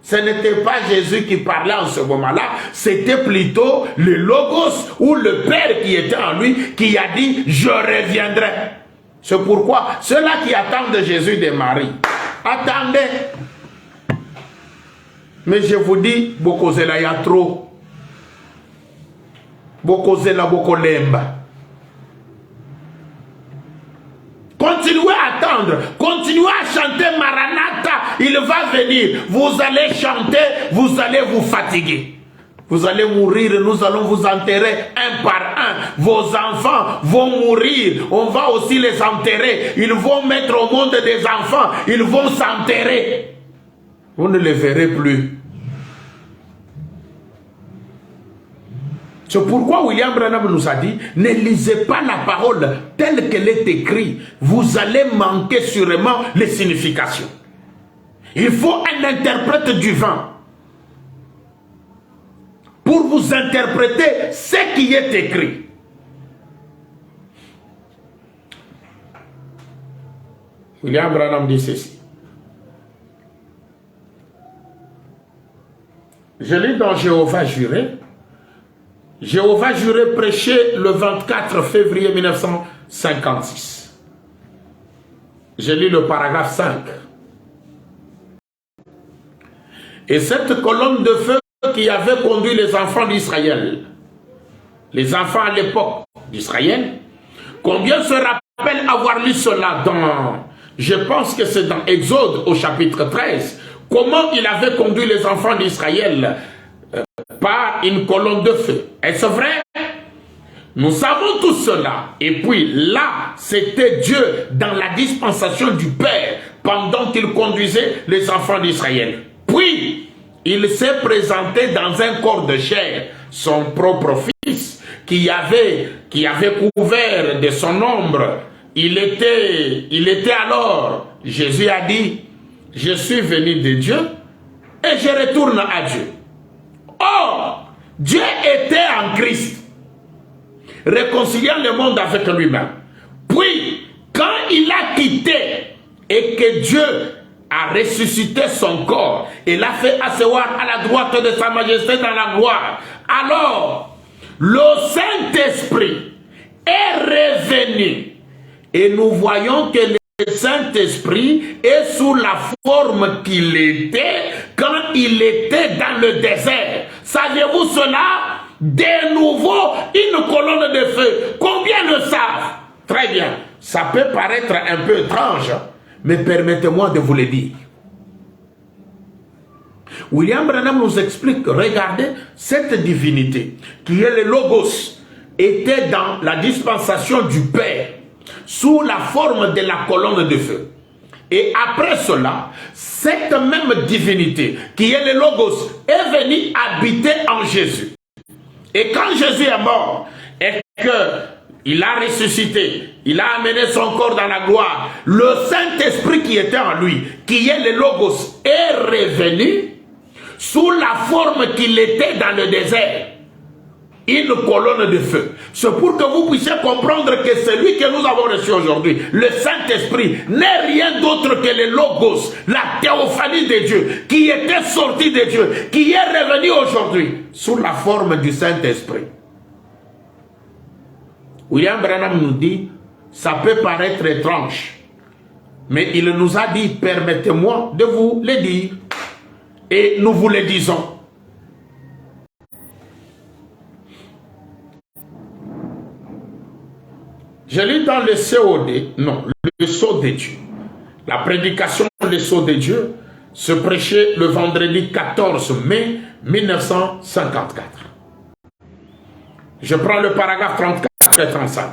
Ce n'était pas Jésus qui parlait en ce moment-là, c'était plutôt le Logos ou le Père qui était en lui qui a dit, je reviendrai. C'est pourquoi ceux-là qui attendent Jésus de Marie, attendez. Mais je vous dis, Bokozela y a trop. Bokozela Bokolemba. Continuez à attendre, continuez à chanter Maranatha, il va venir. Vous allez chanter, vous allez vous fatiguer. Vous allez mourir, nous allons vous enterrer un par un. Vos enfants vont mourir, on va aussi les enterrer. Ils vont mettre au monde des enfants, ils vont s'enterrer. Vous ne les verrez plus. C'est pourquoi William Branham nous a dit, ne lisez pas la parole telle qu'elle est écrite. Vous allez manquer sûrement les significations. Il faut un interprète du vent pour vous interpréter ce qui est écrit. William Branham dit ceci. Je lis dans Jéhovah juré. Jéhovah juré prêché le 24 février 1956. Je lis le paragraphe 5. Et cette colonne de feu qui avait conduit les enfants d'Israël, les enfants à l'époque d'Israël, combien se rappellent avoir lu cela dans, je pense que c'est dans Exode au chapitre 13, comment il avait conduit les enfants d'Israël par une colonne de feu. Est-ce vrai? Nous savons tout cela. Et puis là, c'était Dieu dans la dispensation du Père pendant qu'il conduisait les enfants d'Israël. Puis, il s'est présenté dans un corps de chair, son propre fils, qui avait couvert de son ombre. Il était alors, Jésus a dit, je suis venu de Dieu et je retourne à Dieu. Or, Dieu était en Christ, réconciliant le monde avec lui-même. Puis, quand il a quitté et que Dieu a ressuscité son corps et l'a fait asseoir à la droite de sa majesté dans la gloire, alors le Saint-Esprit est revenu et nous voyons que le Saint-Esprit est sous la forme qu'il était quand il était dans le désert. Savez-vous cela? De nouveau, une colonne de feu. Combien le savent? Très bien. Ça peut paraître un peu étrange, mais permettez-moi de vous le dire. William Branham nous explique, regardez, cette divinité, qui est le Logos, était dans la dispensation du Père, sous la forme de la colonne de feu. Et après cela, cette même divinité, qui est le Logos, est venue habiter en Jésus. Et quand Jésus est mort, et qu'il a ressuscité, il a amené son corps dans la gloire, le Saint-Esprit qui était en lui, qui est le Logos, est revenu sous la forme qu'il était dans le désert. Une colonne de feu. C'est pour que vous puissiez comprendre que celui que nous avons reçu aujourd'hui, le Saint-Esprit, n'est rien d'autre que le Logos, la théophanie de Dieu, qui était sorti de Dieu, qui est revenu aujourd'hui sous la forme du Saint-Esprit. William Branham nous dit, ça peut paraître étrange, mais il nous a dit, permettez-moi de vous le dire, et nous vous le disons. Je lis dans le COD, non, le sceau de Dieu. La prédication le sceau de Dieu se prêchait le vendredi 14 mai 1954. Je prends le paragraphe 34 et 35.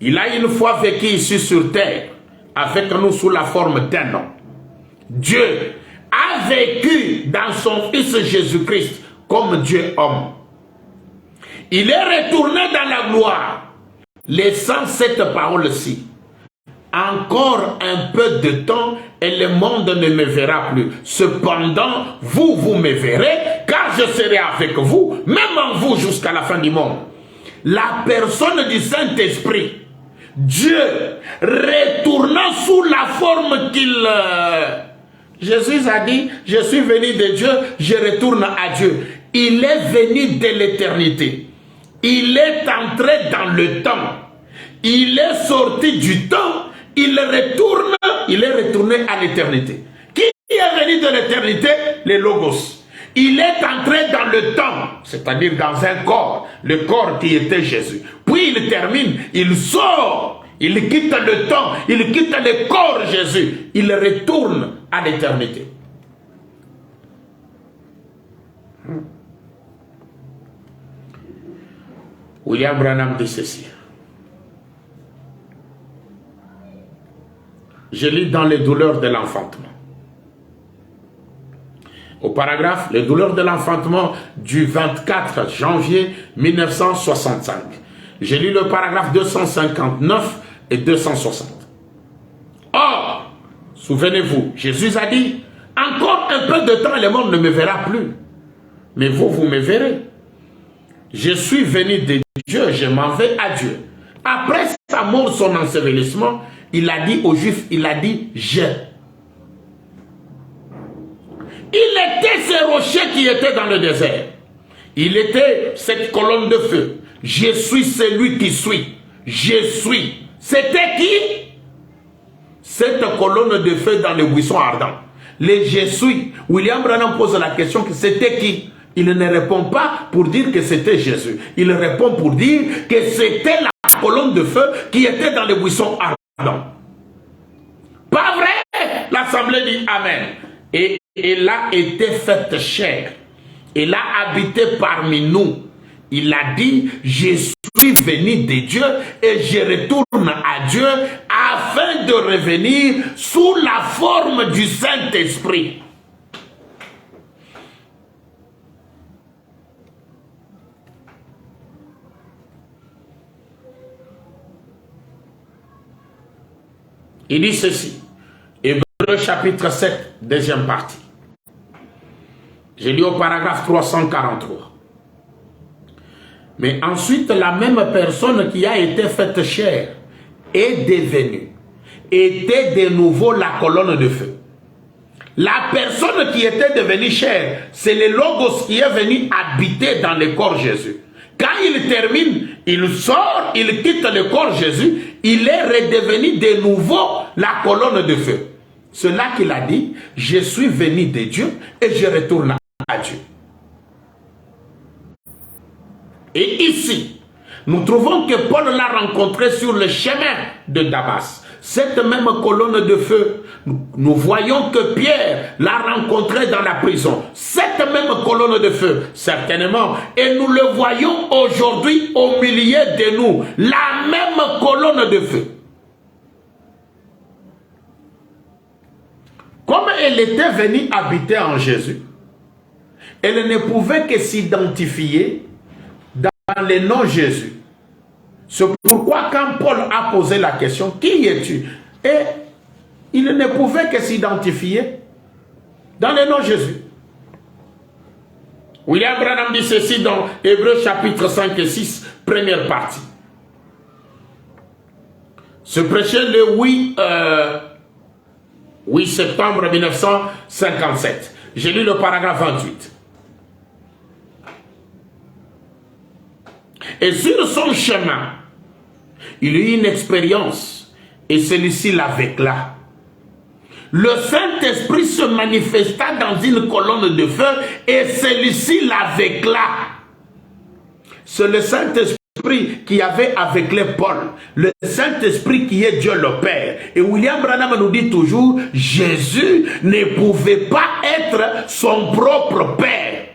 Il a une fois vécu ici sur terre avec nous sous la forme d'un homme. Dieu a vécu dans son Fils Jésus-Christ comme Dieu homme. Il est retourné dans la gloire, laissant cette parole-ci. Encore un peu de temps et le monde ne me verra plus. Cependant, vous me verrez, car je serai avec vous, même en vous jusqu'à la fin du monde. La personne du Saint-Esprit, Dieu, retournant sous la forme qu'il... Jésus a dit, je suis venu de Dieu, je retourne à Dieu. Il est venu de l'éternité. Il est entré dans le temps. Il est sorti du temps. Il est retourné à l'éternité. Qui est venu de l'éternité? Le Logos. Il est entré dans le temps, c'est-à-dire dans un corps, le corps qui était Jésus. Puis il termine, il sort, il quitte le temps, il quitte le corps Jésus. Il retourne à l'éternité. William Branham dit ceci. Je lis dans les douleurs de l'enfantement. Au paragraphe, les douleurs de l'enfantement du 24 janvier 1965. Je lis le paragraphe 259 et 260. Or, souvenez-vous, Jésus a dit, encore un peu de temps et le monde ne me verra plus. Mais vous, vous me verrez. Je suis venu de Dieu, je m'en vais à Dieu. Après sa mort, son ensevelissement, il a dit aux Juifs, il a dit, je. Il était ce rocher qui était dans le désert. Il était cette colonne de feu. Je suis celui qui suis. Je suis. C'était qui? Cette colonne de feu dans le buisson ardent. Les je suis. William Branham pose la question que c'était qui? Il ne répond pas pour dire que c'était Jésus. Il répond pour dire que c'était la colonne de feu qui était dans le buisson ardent. Pas vrai? L'assemblée dit Amen. Et elle a été faite chair. Elle a habité parmi nous. Il a dit, je suis venu de Dieu et je retourne à Dieu afin de revenir sous la forme du Saint-Esprit. Il dit ceci, Hébreux chapitre 7, deuxième partie. J'ai lu au paragraphe 343. Mais ensuite, la même personne qui a été faite chair est devenue, était de nouveau la colonne de feu. La personne qui était devenue chair, c'est le Logos qui est venu habiter dans le corps Jésus. Quand il termine, il sort, il quitte le corps Jésus, il est redevenu de nouveau la colonne de feu. C'est là qu'il a dit, je suis venu de Dieu et je retourne à Dieu. Et ici, nous trouvons que Paul l'a rencontré sur le chemin de Damas. Cette même colonne de feu, nous voyons que Pierre l'a rencontré dans la prison. Cette même colonne de feu, certainement. Et nous le voyons aujourd'hui au milieu de nous. La même colonne de feu. Comme elle était venue habiter en Jésus, elle ne pouvait que s'identifier dans le nom Jésus. C'est pourquoi quand Paul a posé la question, qui es-tu? Et il ne pouvait que s'identifier dans le nom Jésus. William Branham dit ceci dans Hébreux chapitre 5 et 6, première partie. Se prêchait le 8 septembre 1957. J'ai lu le paragraphe 28. Et sur son chemin, il eut une expérience et celui-ci l'avecla. Le Saint-Esprit se manifesta dans une colonne de feu et celui-ci l'avecla. C'est le Saint-Esprit qui avait aveclé Paul. Le Saint-Esprit qui est Dieu le Père. Et William Branham nous dit toujours, Jésus ne pouvait pas être son propre Père.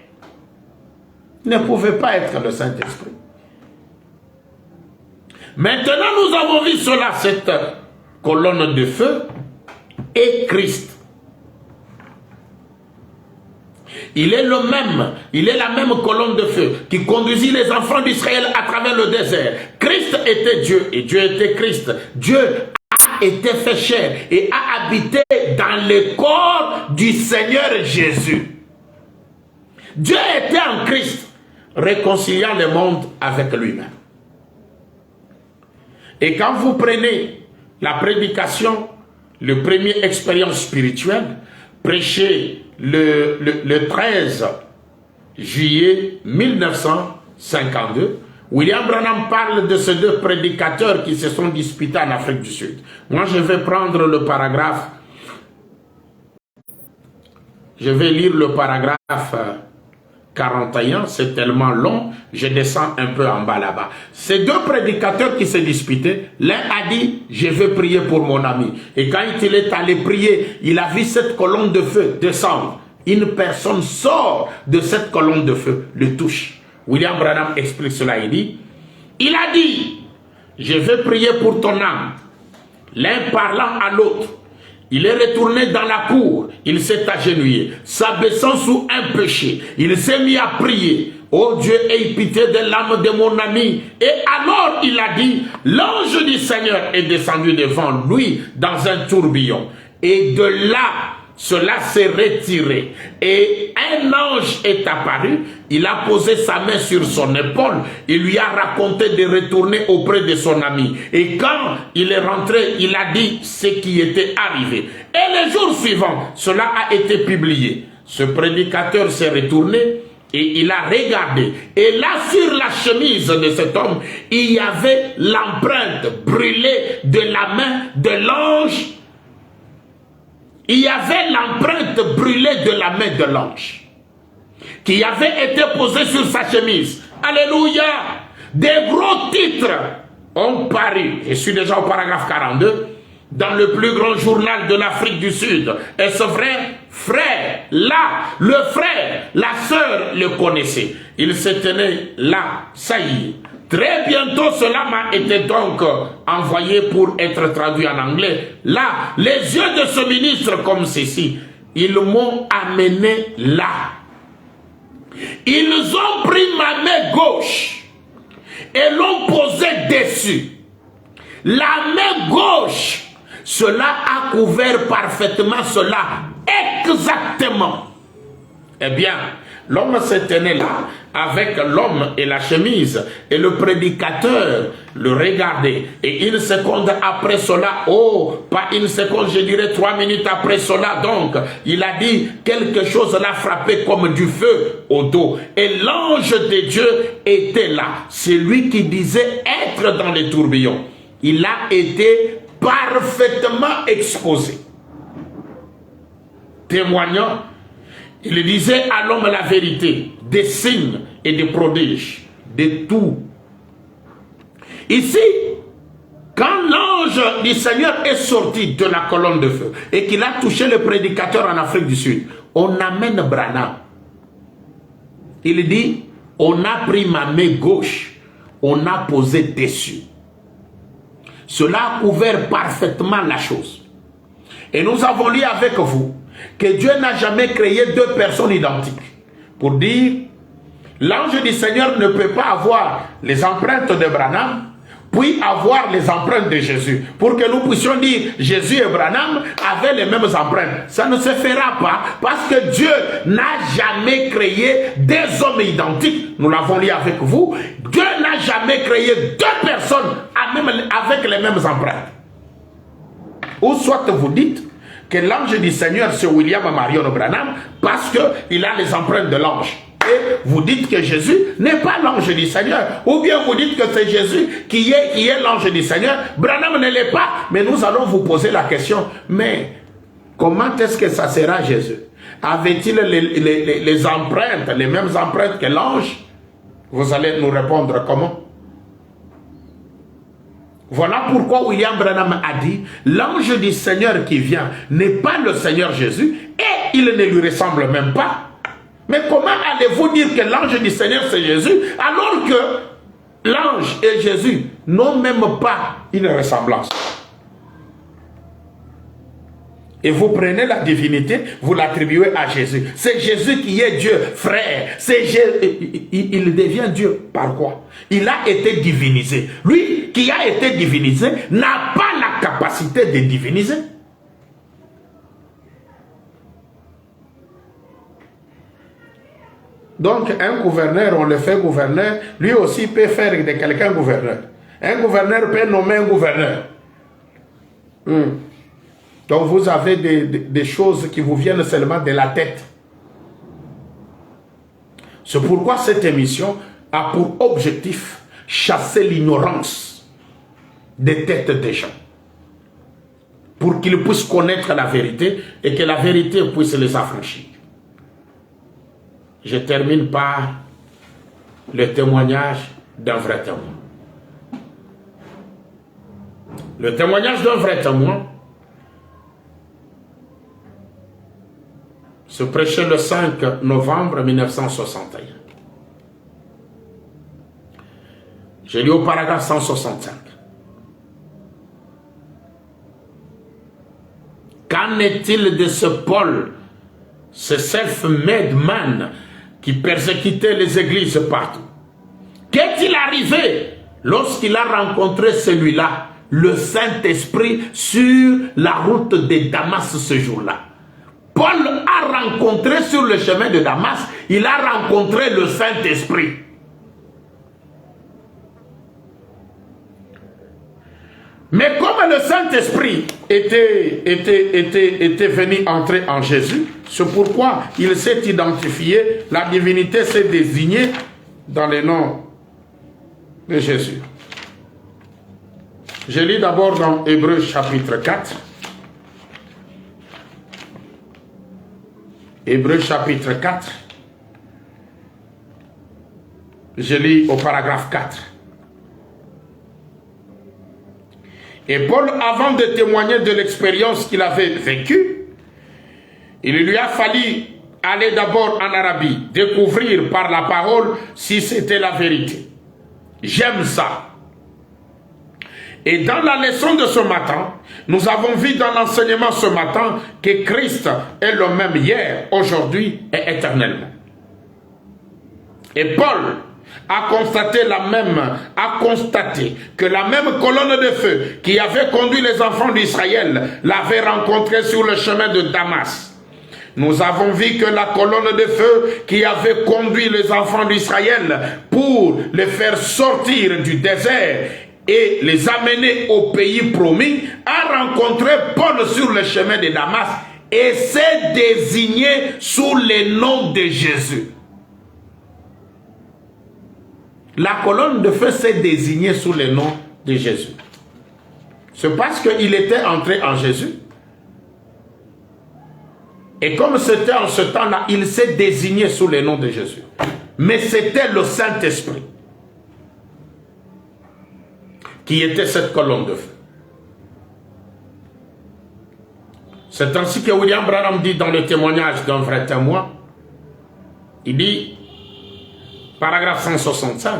Il ne pouvait pas être le Saint-Esprit. Maintenant, nous avons vu cela, cette colonne de feu et Christ. Il est le même, il est la même colonne de feu qui conduisit les enfants d'Israël à travers le désert. Christ était Dieu et Dieu était Christ. Dieu a été fait chair et a habité dans le corps du Seigneur Jésus. Dieu était en Christ, réconciliant le monde avec lui-même. Et quand vous prenez la prédication, le premier expérience spirituelle, prêchée le 13 juillet 1952, William Branham parle de ces deux prédicateurs qui se sont disputés en Afrique du Sud. Moi, je vais prendre le paragraphe. Je vais lire le paragraphe 41, c'est tellement long, je descends un peu en bas là-bas. Ces deux prédicateurs qui se disputaient, l'un a dit, je vais prier pour mon ami. Et quand il est allé prier, il a vu cette colonne de feu descendre. Une personne sort de cette colonne de feu, le touche. William Branham explique cela, il dit, Il a dit, je vais prier pour ton âme. L'un parlant à l'autre. Il est retourné dans la cour, il s'est agenouillé, s'abaissant sous un péché. Il s'est mis à prier. Oh Dieu, aie pitié de l'âme de mon ami. Et alors il a dit, l'ange du Seigneur est descendu devant lui dans un tourbillon. Et de là, cela s'est retiré. Et un ange est apparu. Il a posé sa main sur son épaule. Il lui a raconté de retourner auprès de son ami. Et quand il est rentré, il a dit ce qui était arrivé. Et le jour suivant, cela a été publié. Ce prédicateur s'est retourné et il a regardé. Et là, sur la chemise de cet homme, il y avait l'empreinte brûlée de la main de l'ange. Il y avait l'empreinte brûlée de la main de l'ange qui avait été posée sur sa chemise. Alléluia! Des gros titres ont paru. Je suis déjà au paragraphe 42. Dans le plus grand journal de l'Afrique du Sud. Est-ce vrai? Frère, là, le frère, la sœur le connaissait. Il se tenait là, ça y est. Très bientôt, cela m'a été donc envoyé pour être traduit en anglais. Là, les yeux de ce ministre comme ceci, ils m'ont amené là. Ils ont pris ma main gauche et l'ont posée dessus. La main gauche, cela a couvert parfaitement cela, exactement. Eh bien, l'homme se tenait là, avec l'homme et la chemise, et le prédicateur le regardait. Et une seconde après cela, oh, pas une seconde, je dirais 3 minutes après cela, donc, il a dit quelque chose l'a frappé comme du feu au dos. Et l'ange de Dieu était là. C'est lui qui disait être dans les tourbillons. Il a été parfaitement exposé. Témoignant, il disait à l'homme la vérité, des signes et des prodiges, de tout. Ici, quand l'ange du Seigneur est sorti de la colonne de feu et qu'il a touché le prédicateur en Afrique du Sud, on amène Branham. Il dit, on a pris ma main gauche, on a posé dessus. Cela a couvert parfaitement la chose. Et nous avons lu avec vous que Dieu n'a jamais créé 2 personnes identiques. Pour dire, l'ange du Seigneur ne peut pas avoir les empreintes de Branham, puis avoir les empreintes de Jésus. Pour que nous puissions dire, Jésus et Branham avaient les mêmes empreintes. Ça ne se fera pas, parce que Dieu n'a jamais créé 2 hommes identiques. Nous l'avons lu avec vous. Dieu n'a jamais créé 2 personnes avec les mêmes empreintes. Ou soit vous dites que l'ange du Seigneur, c'est William Marion Branham, parce qu'il a les empreintes de l'ange. Et vous dites que Jésus n'est pas l'ange du Seigneur. Ou bien vous dites que c'est Jésus qui est l'ange du Seigneur. Branham ne l'est pas. Mais nous allons vous poser la question. Mais comment est-ce que ça sera Jésus? Avait-il les empreintes, les mêmes empreintes que l'ange? Vous allez nous répondre comment? Voilà pourquoi William Branham a dit, l'ange du Seigneur qui vient n'est pas le Seigneur Jésus et il ne lui ressemble même pas. Mais comment allez-vous dire que l'ange du Seigneur c'est Jésus alors que l'ange et Jésus n'ont même pas une ressemblance? Et vous prenez la divinité, vous l'attribuez à Jésus. C'est Jésus qui est Dieu, frère. Il devient Dieu par quoi? Il a été divinisé. Lui qui a été divinisé n'a pas la capacité de diviniser. Donc un gouverneur, on le fait gouverneur, lui aussi peut faire de quelqu'un gouverneur. Un gouverneur peut nommer un gouverneur. Donc vous avez des choses qui vous viennent seulement de la tête. C'est pourquoi cette émission a pour objectif chasser l'ignorance des têtes des gens. Pour qu'ils puissent connaître la vérité et que la vérité puisse les affranchir. Je termine par le témoignage d'un vrai témoin. Le témoignage d'un vrai témoin se prêchait le 5 novembre 1961. Je lis au paragraphe 165. Qu'en est-il de ce Paul, ce self-made man qui persécutait les églises partout? Qu'est-il arrivé lorsqu'il a rencontré celui-là, le Saint-Esprit, sur la route de Damas ce jour-là? Paul a rencontré sur le chemin de Damas, il a rencontré le Saint-Esprit. Mais comme le Saint-Esprit était venu entrer en Jésus, c'est pourquoi il s'est identifié, la divinité s'est désignée dans le nom de Jésus. Je lis d'abord dans Hébreux chapitre 4. Hébreux chapitre 4. Je lis au paragraphe 4. Et Paul, avant de témoigner de l'expérience qu'il avait vécue, il lui a fallu aller d'abord en Arabie, découvrir par la parole si c'était la vérité. J'aime ça. Et dans la leçon de ce matin, nous avons vu dans l'enseignement ce matin que Christ est le même hier, aujourd'hui et éternellement. Et Paul a constaté que la même colonne de feu qui avait conduit les enfants d'Israël l'avait rencontré sur le chemin de Damas. Nous avons vu que la colonne de feu qui avait conduit les enfants d'Israël pour les faire sortir du désert et les amener au pays promis, a rencontré Paul sur le chemin de Damas et s'est désigné sous le nom de Jésus. La colonne de feu s'est désignée sous le nom de Jésus. C'est parce qu'il était entré en Jésus. Et comme c'était en ce temps-là, il s'est désigné sous le nom de Jésus. Mais c'était le Saint-Esprit qui était cette colonne de feu. C'est ainsi que William Branham dit dans le témoignage d'un vrai témoin, il dit, paragraphe 165,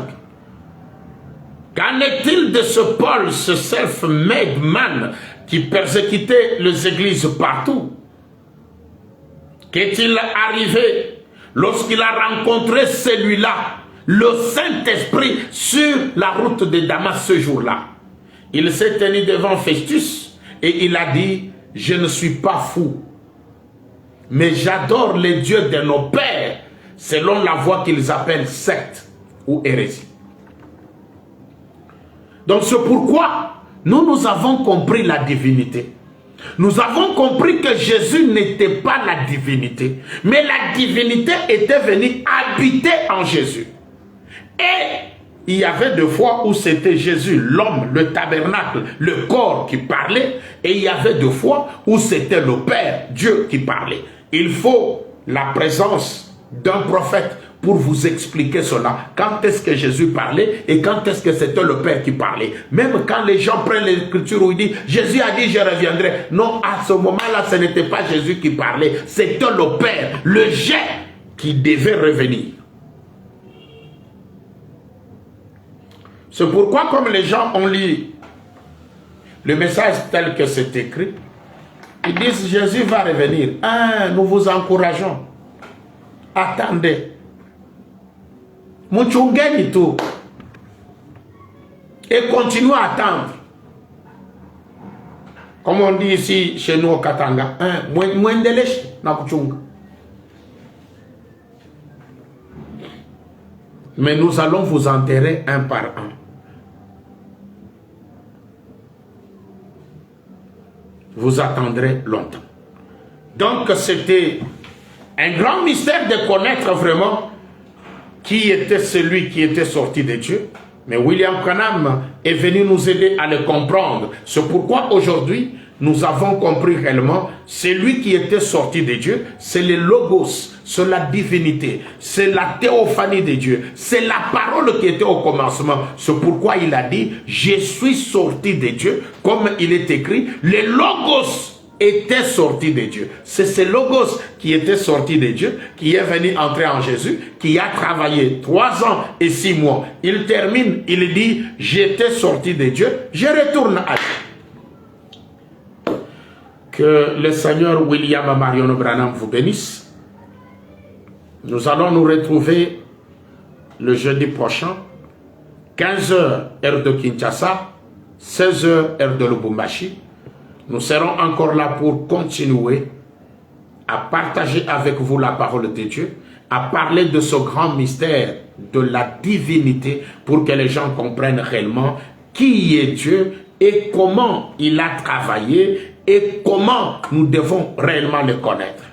qu'en est-il de ce Paul, ce self-made man qui persécutait les églises partout? Qu'est-il arrivé lorsqu'il a rencontré celui-là, le Saint-Esprit, sur la route de Damas ce jour-là? Il s'est tenu devant Festus et il a dit, je ne suis pas fou, mais j'adore les dieux de nos pères, selon la voie qu'ils appellent secte ou hérésie. Donc c'est pourquoi nous avons compris la divinité. Nous avons compris que Jésus n'était pas la divinité, mais la divinité était venue habiter en Jésus. Et il y avait deux fois où c'était Jésus, l'homme, le tabernacle, le corps qui parlait, et il y avait deux fois où c'était le Père, Dieu qui parlait. Il faut la présence d'un prophète pour vous expliquer cela. Quand est-ce que Jésus parlait et quand est-ce que c'était le Père qui parlait. Même quand les gens prennent l'écriture où il dit, Jésus a dit je reviendrai. Non, à ce moment-là, ce n'était pas Jésus qui parlait. C'était le Père, le jet qui devait revenir. C'est pourquoi comme les gens ont lu le message tel que c'est écrit, ils disent Jésus va revenir. Ah, nous vous encourageons. Attendez. Muchungeni tout. Et continuez à attendre. Comme on dit ici chez nous au Katanga. Mais nous allons vous enterrer un par un. Vous attendrez longtemps. Donc c'était un grand mystère de connaître vraiment qui était celui qui était sorti de Dieu. Mais William Branham est venu nous aider à le comprendre. C'est pourquoi aujourd'hui, nous avons compris réellement, celui qui était sorti de Dieu, c'est le Logos, c'est la divinité, c'est la théophanie de Dieu, c'est la parole qui était au commencement. C'est pourquoi il a dit, je suis sorti de Dieu, comme il est écrit, le Logos était sorti de Dieu. C'est ce Logos qui était sorti de Dieu, qui est venu entrer en Jésus, qui a travaillé 3 ans et 6 mois. Il termine, il dit, j'étais sorti de Dieu, je retourne à Dieu. Que le Seigneur William Marion Branham vous bénisse. Nous allons nous retrouver le jeudi prochain, 15h heure de Kinshasa, 16h heure de Lubumbashi. Nous serons encore là pour continuer à partager avec vous la parole de Dieu, à parler de ce grand mystère de la divinité pour que les gens comprennent réellement qui est Dieu et comment il a travaillé et comment nous devons réellement le connaître.